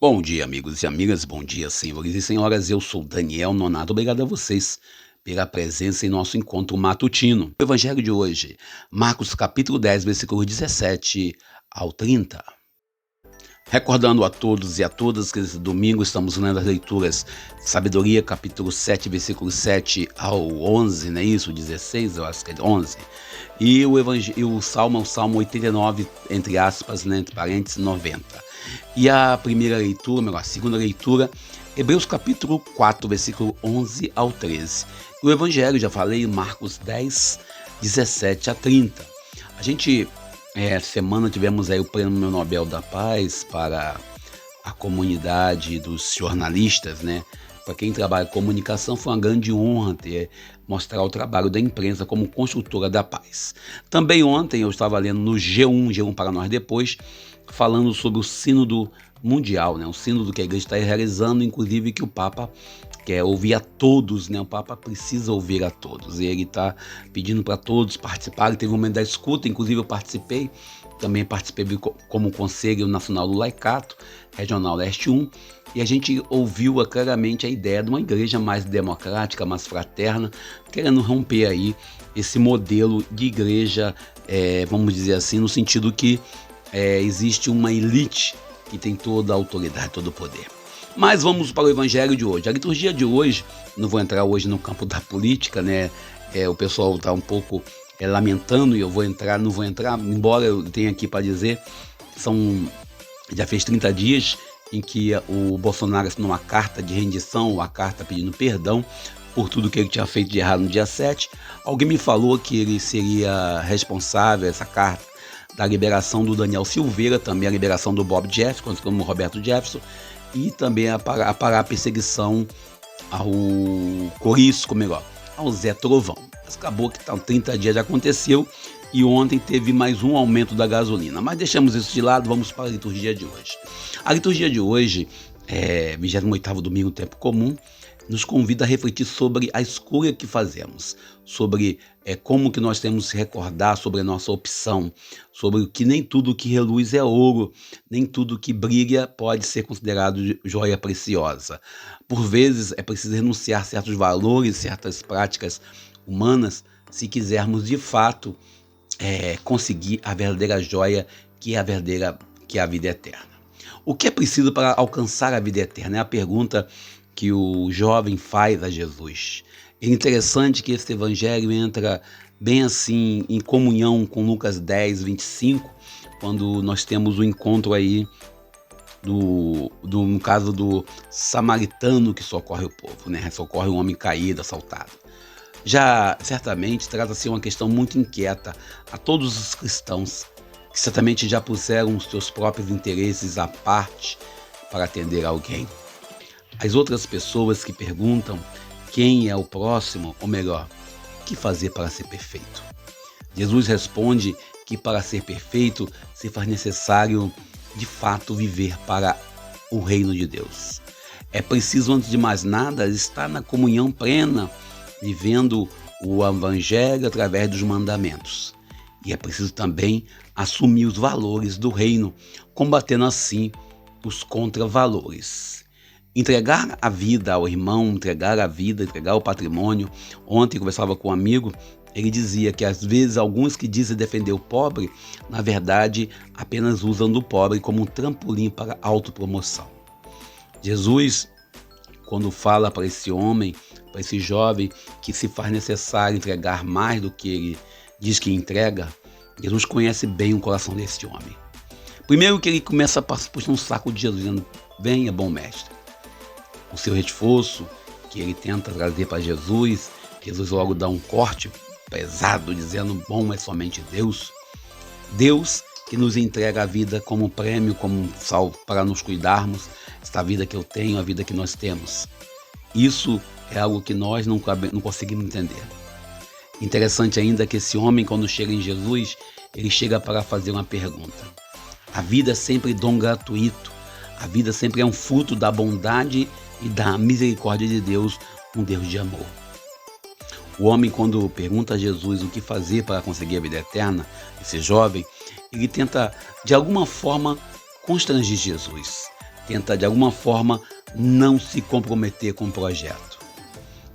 Bom dia, amigos e amigas, bom dia, senhores e senhoras. Eu sou Daniel Nonato. Obrigado a vocês pela presença em nosso encontro matutino. O evangelho de hoje, Marcos capítulo 10, versículo 17 ao 30. Recordando a todos e a todas que esse domingo estamos lendo as leituras Sabedoria, capítulo 7, versículo 7 ao 11, não é isso? 16, eu acho que é 11. E o Salmo 89, entre aspas, né, entre parênteses, 90. E a primeira leitura, melhor, a segunda leitura, Hebreus capítulo 4, versículo 11 ao 13. E o evangelho, já falei, Marcos 10, 17 a 30. A gente semana tivemos aí o Prêmio Nobel da Paz para a comunidade dos jornalistas, né? Para quem trabalha em comunicação, foi uma grande honra mostrar o trabalho da imprensa como construtora da paz. Também ontem eu estava lendo no G1 para nós depois, falando sobre o Sínodo Mundial, né? O sínodo que a igreja está realizando, inclusive que o Papa quer ouvir a todos, né? O Papa precisa ouvir a todos e ele está pedindo para todos participarem. Teve um momento da escuta, inclusive eu também participei como Conselho Nacional do Laicato, Regional Leste 1, e a gente ouviu claramente a ideia de uma igreja mais democrática, mais fraterna, querendo romper aí esse modelo de igreja, vamos dizer assim, no sentido que existe uma elite que tem toda a autoridade, todo o poder. Mas vamos para o evangelho de hoje. A liturgia de hoje, não vou entrar hoje no campo da política, né? O pessoal está um pouco lamentando e não vou entrar, embora eu tenha aqui para dizer, já fez 30 dias em que o Bolsonaro assinou uma carta de rendição, uma carta pedindo perdão por tudo que ele tinha feito de errado no dia 7. Alguém me falou que ele seria responsável, essa carta, da liberação do Daniel Silveira, também a liberação do Bob Jefferson, como Roberto Jefferson, e também a parar a perseguição ao Corisco, melhor, ao Zé Trovão. Mas acabou que 30 dias já aconteceu e ontem teve mais um aumento da gasolina. Mas deixamos isso de lado, vamos para a liturgia de hoje. A liturgia de hoje, 28º domingo, tempo comum, nos convida a refletir sobre a escolha que fazemos, sobre como que nós temos que se recordar sobre a nossa opção, sobre que nem tudo que reluz é ouro, nem tudo que brilha pode ser considerado joia preciosa. Por vezes é preciso renunciar a certos valores, certas práticas humanas, se quisermos de fato conseguir a verdadeira joia que é a vida eterna. O que é preciso para alcançar a vida eterna? É a pergunta que o jovem faz a Jesus. É interessante que esse evangelho entra bem assim em comunhão com Lucas 10, 25, quando nós temos o encontro aí no caso do samaritano que socorre o povo, né? Socorre um homem caído, assaltado. Já certamente trata-se uma questão muito inquieta a todos os cristãos que certamente já puseram os seus próprios interesses à parte para atender alguém. As outras pessoas que perguntam quem é o próximo, ou melhor, o que fazer para ser perfeito? Jesus responde que para ser perfeito se faz necessário, de fato, viver para o reino de Deus. É preciso, antes de mais nada, estar na comunhão plena, vivendo o evangelho através dos mandamentos. E é preciso também assumir os valores do reino, combatendo assim os contravalores. Entregar a vida ao irmão, entregar o patrimônio. Ontem eu conversava com um amigo, ele dizia que às vezes alguns que dizem defender o pobre, na verdade apenas usam do pobre como um trampolim para a autopromoção. Jesus, quando fala para esse homem, para esse jovem, que se faz necessário entregar mais do que ele diz que entrega, Jesus conhece bem o coração desse homem. Primeiro que ele começa a puxar um saco de Jesus, dizendo: venha, bom mestre. O seu esforço que ele tenta trazer para Jesus, Jesus logo dá um corte pesado, dizendo: bom é somente Deus. Deus que nos entrega a vida como prêmio, como salvo para nos cuidarmos, esta vida que eu tenho, a vida que nós temos. Isso é algo que nós não conseguimos entender. Interessante ainda que esse homem, quando chega em Jesus, ele chega para fazer uma pergunta. A vida é sempre dom gratuito, a vida sempre é um fruto da bondade e da misericórdia de Deus, um Deus de amor. O homem, quando pergunta a Jesus o que fazer para conseguir a vida eterna, esse jovem, ele tenta de alguma forma constranger Jesus. tenta de alguma forma não se comprometer com o projeto.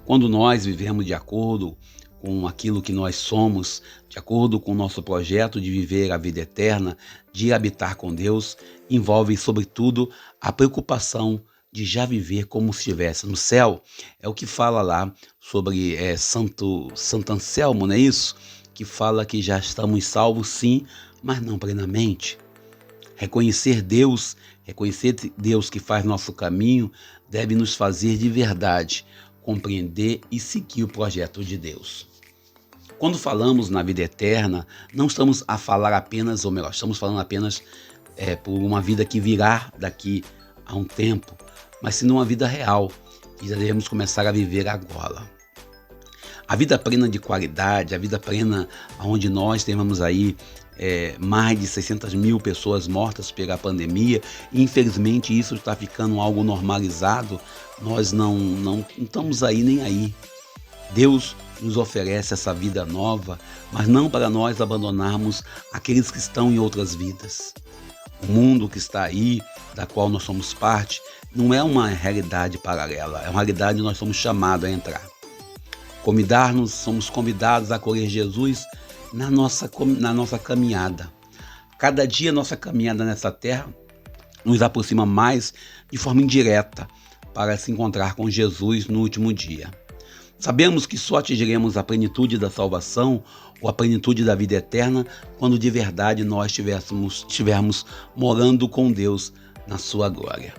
Quando nós vivemos de acordo com aquilo que nós somos, de acordo com o nosso projeto de viver a vida eterna, de habitar com Deus, envolve sobretudo a preocupação de já viver como se estivesse no céu. É o que fala lá sobre Santo Anselmo, não é isso? Que fala que já estamos salvos sim, mas não plenamente. Reconhecer Deus que faz nosso caminho, deve nos fazer de verdade compreender e seguir o projeto de Deus. Quando falamos na vida eterna, não estamos a falar apenas, ou melhor, estamos falando apenas por uma vida que virá daqui a um tempo, mas sim uma vida real, que já devemos começar a viver agora. A vida plena de qualidade, a vida plena onde nós temos aí mais de 600 mil pessoas mortas pela pandemia, e infelizmente isso está ficando algo normalizado, nós não estamos aí nem aí. Deus nos oferece essa vida nova, mas não para nós abandonarmos aqueles que estão em outras vidas. O mundo que está aí, da qual nós somos parte, não é uma realidade paralela, é uma realidade que nós somos chamados a entrar. Somos convidados a acolher Jesus na nossa caminhada. Cada dia nossa caminhada nessa terra nos aproxima mais de forma indireta para se encontrar com Jesus no último dia. Sabemos que só atingiremos a plenitude da salvação ou a plenitude da vida eterna quando de verdade nós estivermos morando com Deus na sua glória.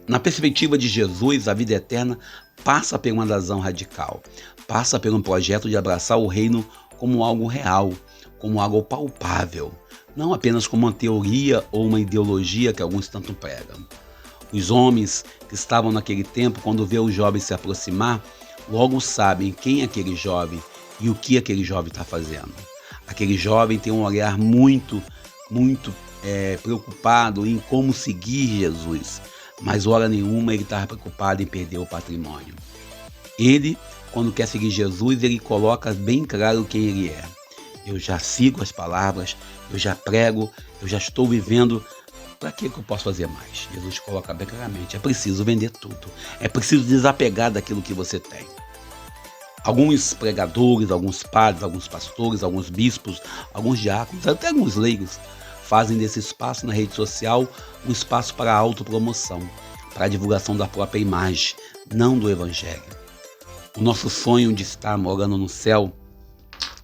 Na perspectiva de Jesus, a vida eterna passa por uma adesão radical, passa por um projeto de abraçar o reino como algo real, como algo palpável, não apenas como uma teoria ou uma ideologia que alguns tanto pregam. Os homens que estavam naquele tempo, quando vê o jovem se aproximar, logo sabem quem é aquele jovem e o que aquele jovem está fazendo. Aquele jovem tem um olhar muito preocupado em como seguir Jesus, mas hora nenhuma ele estava preocupado em perder o patrimônio. Ele, quando quer seguir Jesus, ele coloca bem claro quem ele é. Eu já sigo as palavras, eu já prego, eu já estou vivendo. Para que eu posso fazer mais? Jesus coloca bem claramente, é preciso vender tudo. É preciso desapegar daquilo que você tem. Alguns pregadores, alguns padres, alguns pastores, alguns bispos, alguns diáconos, até alguns leigos, fazem desse espaço na rede social um espaço para a autopromoção, para a divulgação da própria imagem, não do Evangelho. O nosso sonho de estar morando no céu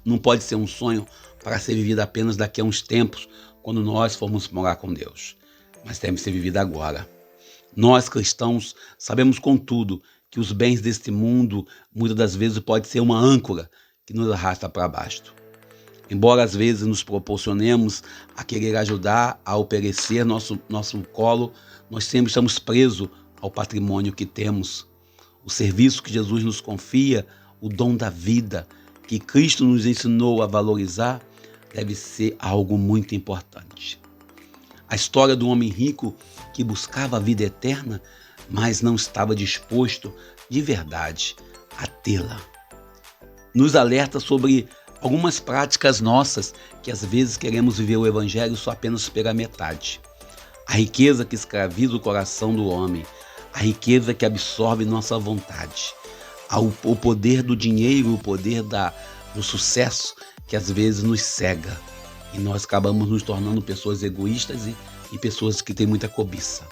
não pode ser um sonho para ser vivido apenas daqui a uns tempos, quando nós formos morar com Deus, mas deve ser vivido agora. Nós, cristãos, sabemos contudo que os bens deste mundo, muitas das vezes, pode ser uma âncora que nos arrasta para baixo. Embora às vezes nos proporcionemos a querer ajudar, a oferecer nosso colo, nós sempre estamos presos ao patrimônio que temos. O serviço que Jesus nos confia, o dom da vida, que Cristo nos ensinou a valorizar, deve ser algo muito importante. A história do homem rico que buscava a vida eterna, mas não estava disposto de verdade a tê-la, nos alerta sobre algumas práticas nossas que às vezes queremos viver o Evangelho só apenas pela metade. A riqueza que escraviza o coração do homem, a riqueza que absorve nossa vontade, o poder do dinheiro, o poder do sucesso que às vezes nos cega e nós acabamos nos tornando pessoas egoístas e pessoas que têm muita cobiça.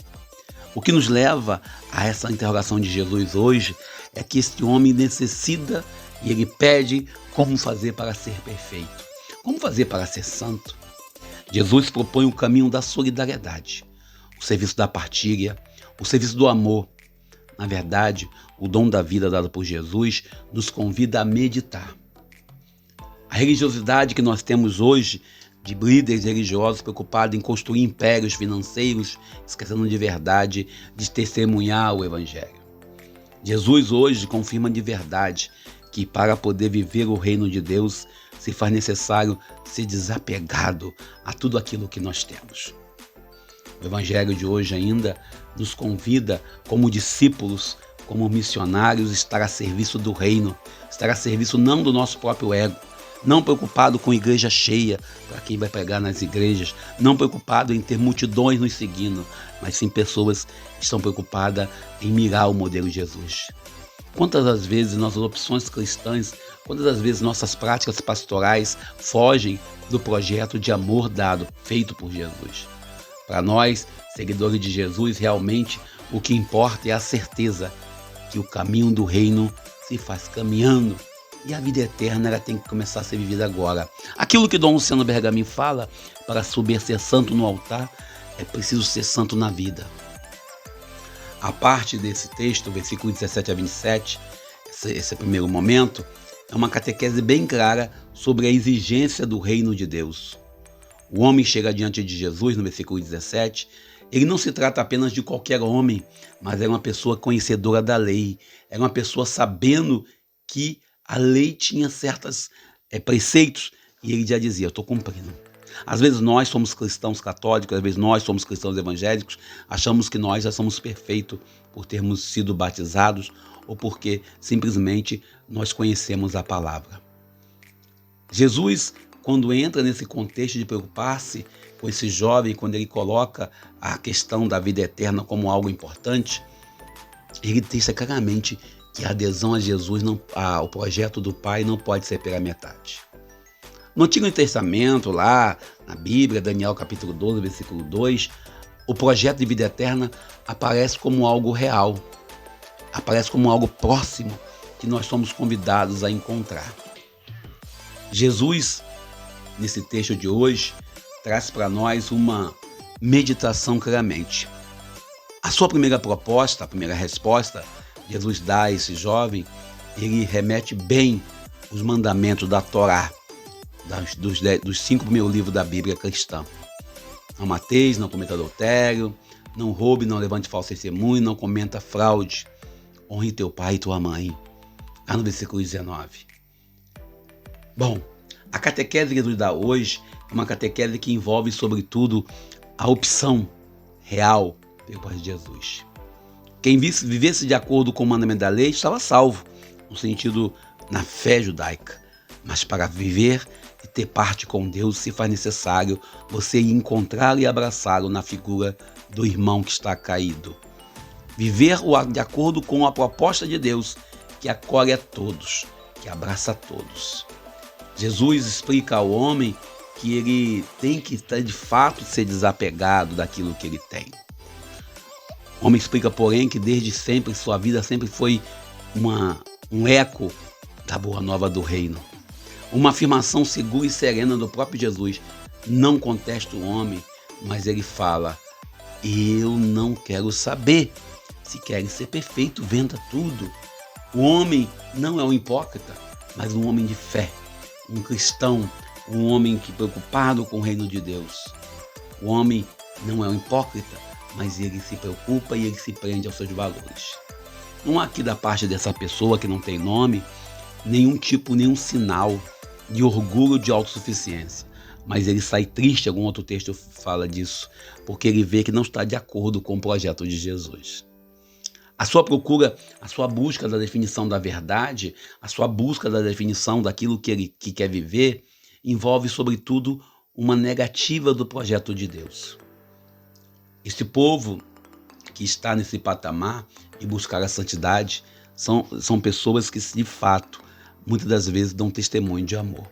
O que nos leva a essa interrogação de Jesus hoje é que este homem necessita e ele pede como fazer para ser perfeito, como fazer para ser santo. Jesus propõe o caminho da solidariedade, o serviço da partilha, o serviço do amor. Na verdade, o dom da vida dado por Jesus nos convida a meditar. A religiosidade que nós temos hoje, de líderes religiosos preocupados em construir impérios financeiros, esquecendo de verdade de testemunhar o Evangelho. Jesus hoje confirma de verdade que para poder viver o reino de Deus se faz necessário ser desapegado a tudo aquilo que nós temos. O Evangelho de hoje ainda nos convida como discípulos, como missionários, estar a serviço do reino, estar a serviço não do nosso próprio ego, não preocupado com igreja cheia, para quem vai pregar nas igrejas, não preocupado em ter multidões nos seguindo, mas sim pessoas que estão preocupadas em mirar o modelo de Jesus. Quantas das vezes nossas opções cristãs, quantas das vezes nossas práticas pastorais fogem do projeto de amor feito por Jesus? Para nós, seguidores de Jesus, realmente o que importa é a certeza que o caminho do reino se faz caminhando e a vida eterna ela tem que começar a ser vivida agora. Aquilo que Dom Luciano Bergamin fala, para subir a ser santo no altar, é preciso ser santo na vida. A parte desse texto, versículo 17 a 27, esse primeiro momento, é uma catequese bem clara sobre a exigência do reino de Deus. O homem chega diante de Jesus, no versículo 17, ele não se trata apenas de qualquer homem, mas é uma pessoa conhecedora da lei, é uma pessoa sabendo que a lei tinha certos preceitos e ele já dizia, eu estou cumprindo. Às vezes nós somos cristãos católicos, às vezes nós somos cristãos evangélicos, achamos que nós já somos perfeitos por termos sido batizados ou porque simplesmente nós conhecemos a palavra. Jesus, quando entra nesse contexto de preocupar-se com esse jovem, quando ele coloca a questão da vida eterna como algo importante, ele deixa claramente que a adesão a Jesus, ao projeto do Pai, não pode ser pela metade. No Antigo Testamento, lá na Bíblia, Daniel capítulo 12, versículo 2, o projeto de vida eterna aparece como algo real, aparece como algo próximo que nós somos convidados a encontrar. Jesus, nesse texto de hoje, traz para nós uma meditação claramente. A sua primeira proposta, a primeira resposta, Jesus dá a esse jovem, ele remete bem os mandamentos da Torá, dos 5 primeiros livros da Bíblia cristã. Não mateis, não cometa adultério, não roube, não levante falso testemunho, não cometa fraude. Honre teu pai e tua mãe. Lá no versículo 19. Bom, a catequese que Jesus dá hoje é uma catequese que envolve, sobretudo, a opção real pelo Pai de Jesus. Quem vivesse de acordo com o mandamento da lei estava salvo, no sentido na fé judaica. Mas para viver e ter parte com Deus, se faz necessário você encontrá-lo e abraçá-lo na figura do irmão que está caído. Viver de acordo com a proposta de Deus, que acolhe a todos, que abraça a todos. Jesus explica ao homem que ele tem que de fato ser desapegado daquilo que ele tem. O homem explica, porém, que desde sempre sua vida sempre foi um eco da boa nova do reino. Uma afirmação segura e serena do próprio Jesus. Não contesta o homem, mas ele fala, eu não quero saber. Se querem ser perfeito, venda tudo. O homem não é um hipócrita, mas um homem de fé, um cristão, um homem que preocupado com o reino de Deus. O homem não é um hipócrita, mas ele se preocupa e ele se prende aos seus valores. Não há aqui da parte dessa pessoa que não tem nome, nenhum sinal de orgulho de autossuficiência. Mas ele sai triste, algum outro texto fala disso, porque ele vê que não está de acordo com o projeto de Jesus. A sua procura, a sua busca da definição da verdade, a sua busca da definição daquilo que ele quer viver, envolve, sobretudo, uma negativa do projeto de Deus. Esse povo que está nesse patamar e buscar a santidade são pessoas que, de fato, muitas das vezes dão testemunho de amor.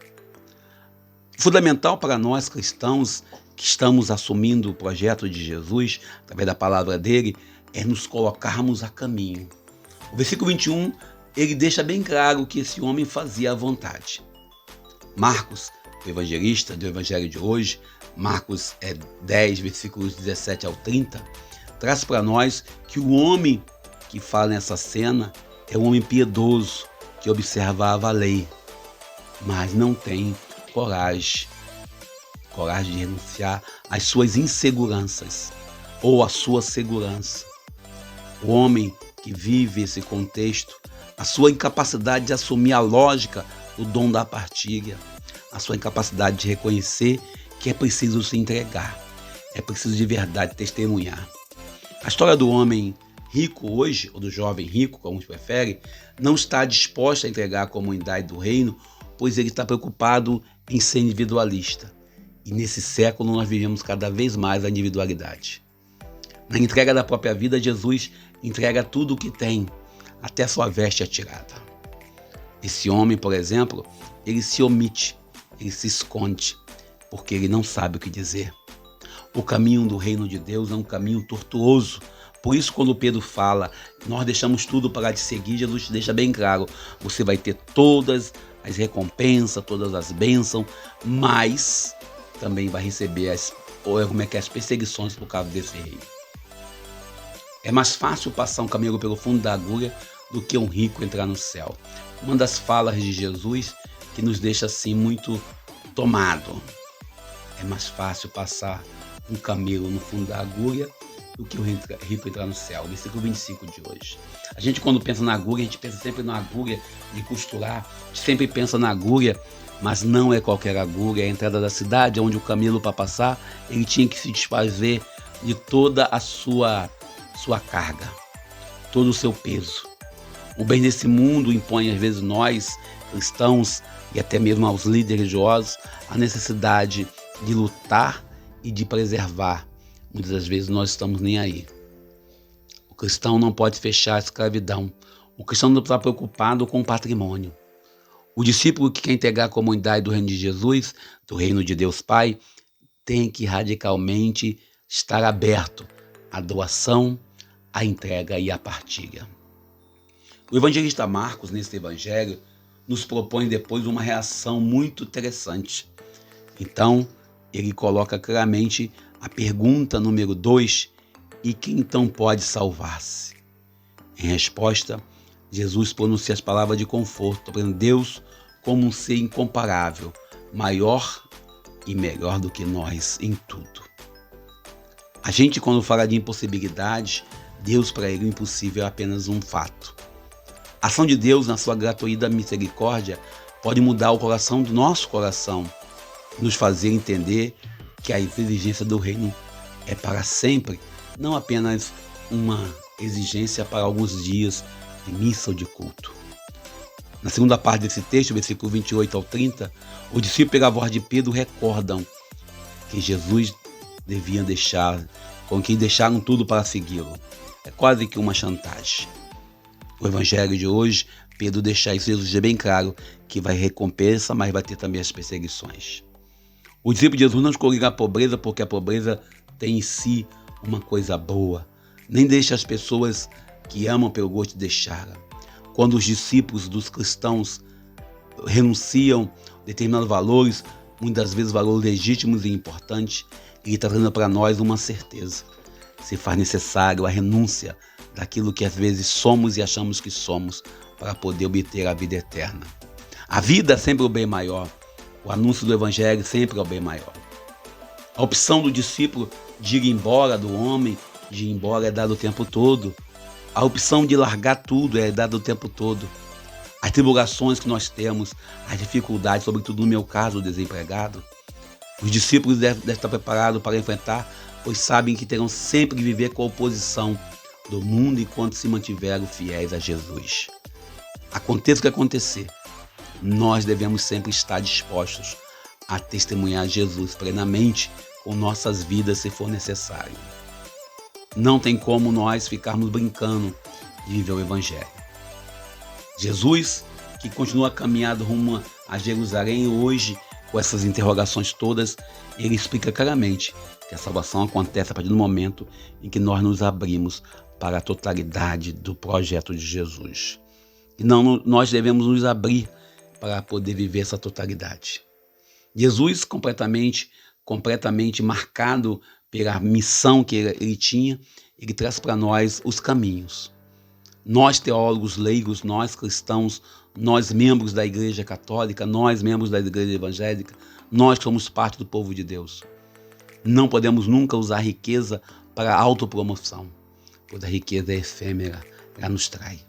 Fundamental para nós cristãos que estamos assumindo o projeto de Jesus, através da palavra dele, é nos colocarmos a caminho. O versículo 21, ele deixa bem claro que esse homem fazia a vontade. Marcos, o evangelista do evangelho de hoje, Marcos 10, versículos 17 ao 30, traz para nós que o homem que fala nessa cena é um homem piedoso, que observava a lei, mas não tem coragem de renunciar às suas inseguranças ou à sua segurança. O homem que vive esse contexto, a sua incapacidade de assumir a lógica do dom da partilha, a sua incapacidade de reconhecer que é preciso se entregar, é preciso de verdade testemunhar. A história do homem rico hoje, ou do jovem rico, como uns preferem, não está disposta a entregar a comunidade do reino pois ele está preocupado em ser individualista. E nesse século nós vivemos cada vez mais a individualidade. Na entrega da própria vida, Jesus entrega tudo o que tem, até sua veste tirada. Esse homem, por exemplo, ele se omite, ele se esconde, porque ele não sabe o que dizer. O caminho do reino de Deus é um caminho tortuoso. Por isso, quando Pedro fala, nós deixamos tudo para te seguir, Jesus te deixa bem claro, você vai ter todas as recompensas, todas as bênçãos, mas também vai receber as perseguições por causa desse reino. É mais fácil passar um camelo pelo fundo da agulha do que um rico entrar no céu. Uma das falas de Jesus que nos deixa assim muito tomado. É mais fácil passar um camelo no fundo da agulha do que o rico entrar no céu. Versículo 25 de hoje. A gente, quando pensa na agulha, a gente pensa sempre na agulha de costurar, a gente sempre pensa na agulha, mas não é qualquer agulha. É a entrada da cidade, onde o camelo, para passar, ele tinha que se desfazer de toda a sua carga, todo o seu peso. O bem desse mundo impõe, às vezes, nós, cristãos, e até mesmo aos líderes religiosos, a necessidade de lutar e de preservar. Muitas das vezes nós estamos nem aí. O cristão não pode fechar a escravidão. O cristão não está preocupado com o patrimônio. O discípulo que quer integrar a comunidade do reino de Jesus, do reino de Deus Pai, tem que radicalmente estar aberto à doação, à entrega e à partilha. O evangelista Marcos, nesse evangelho, nos propõe depois uma reação muito interessante. Então, ele coloca claramente a pergunta número 2, e quem então pode salvar-se? Em resposta, Jesus pronuncia as palavras de conforto, vendo Deus como um ser incomparável, maior e melhor do que nós em tudo. A gente, quando fala de impossibilidade, Deus, para ele, o impossível é apenas um fato. A ação de Deus, na sua gratuita misericórdia, pode mudar o coração do nosso coração, nos fazer entender que a exigência do reino é para sempre, não apenas uma exigência para alguns dias de missa ou de culto. Na segunda parte desse texto, versículo 28 ao 30, os discípulos, pela voz de Pedro, recordam que Jesus devia deixar, com quem deixaram tudo para segui-lo. É quase que uma chantagem. O evangelho de hoje, Pedro deixa isso, Jesus é bem claro que vai recompensa, mas vai ter também as perseguições. O discípulo de Jesus não escolheu a pobreza porque a pobreza tem em si uma coisa boa. Nem deixa as pessoas que amam pelo gosto de deixá-la. Quando os discípulos dos cristãos renunciam a determinados valores, muitas vezes valores legítimos e importantes, ele está trazendo para nós uma certeza. Se faz necessário a renúncia daquilo que às vezes somos e achamos que somos para poder obter a vida eterna. A vida é sempre o bem maior. O anúncio do evangelho sempre é o bem maior. A opção do discípulo de ir embora, do homem, de ir embora é dada o tempo todo. A opção de largar tudo é dada o tempo todo. As tribulações que nós temos, as dificuldades, sobretudo no meu caso, o desempregado, os discípulos devem estar preparados para enfrentar, pois sabem que terão sempre que viver com a oposição do mundo enquanto se mantiveram fiéis a Jesus. Aconteça o que acontecer, nós devemos sempre estar dispostos a testemunhar Jesus plenamente com nossas vidas, se for necessário. Não tem como nós ficarmos brincando de viver o Evangelho. Jesus, que continua a caminhada rumo a Jerusalém, hoje, com essas interrogações todas, ele explica claramente que a salvação acontece a partir do momento em que nós nos abrimos para a totalidade do projeto de Jesus. E não nós devemos nos abrir para poder viver essa totalidade. Jesus, completamente marcado pela missão que ele tinha, ele traz para nós os caminhos. Nós, teólogos leigos, nós cristãos, nós membros da Igreja Católica, nós membros da Igreja Evangélica, nós que somos parte do povo de Deus, não podemos nunca usar a riqueza para a autopromoção, pois a riqueza é efêmera, ela nos trai.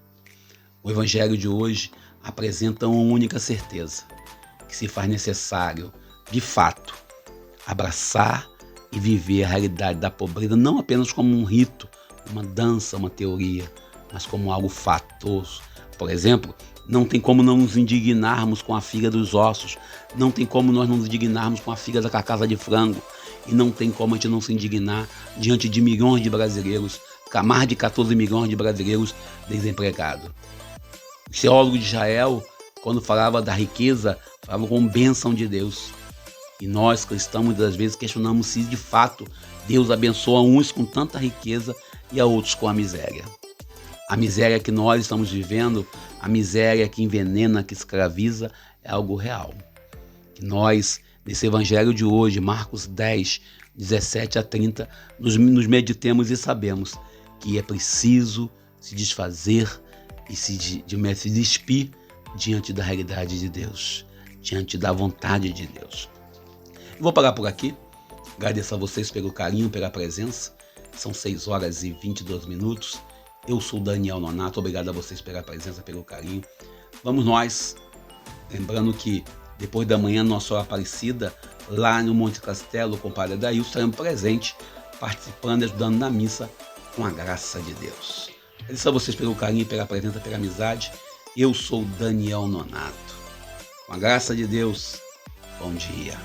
O Evangelho de hoje apresenta uma única certeza, que se faz necessário, de fato, abraçar e viver a realidade da pobreza, não apenas como um rito, uma dança, uma teoria, mas como algo fatoso. Por exemplo, Não tem como não nos indignarmos com a figa dos ossos. Não tem como nós não nos indignarmos com a figa da carcaça de frango. E não tem como a gente não se indignar diante de milhões de brasileiros, mais de 14 milhões de brasileiros desempregados. O teólogo de Israel, quando falava da riqueza, falava com bênção de Deus. E nós, cristãos, muitas vezes questionamos se de fato Deus abençoa uns com tanta riqueza e a outros com a miséria. A miséria que nós estamos vivendo, a miséria que envenena, que escraviza, é algo real. Que nós, nesse evangelho de hoje, Marcos 10, 17 a 30, nos meditemos e sabemos que é preciso se desfazer e se despir diante da realidade de Deus, diante da vontade de Deus. Eu vou parar por aqui. Agradeço a vocês pelo carinho, pela presença. São 6 horas e 22 minutos. Eu sou Daniel Nonato, obrigado a vocês pela presença, pelo carinho. Vamos nós, lembrando que depois da manhã, nossa hora Aparecida, lá no Monte Castelo, com o Padre Adailson, estaremos presentes, participando e ajudando na missa, com a graça de Deus. Agradeço a vocês pelo carinho, pela presença, pela amizade. Eu sou Daniel Nonato. Com a graça de Deus, bom dia.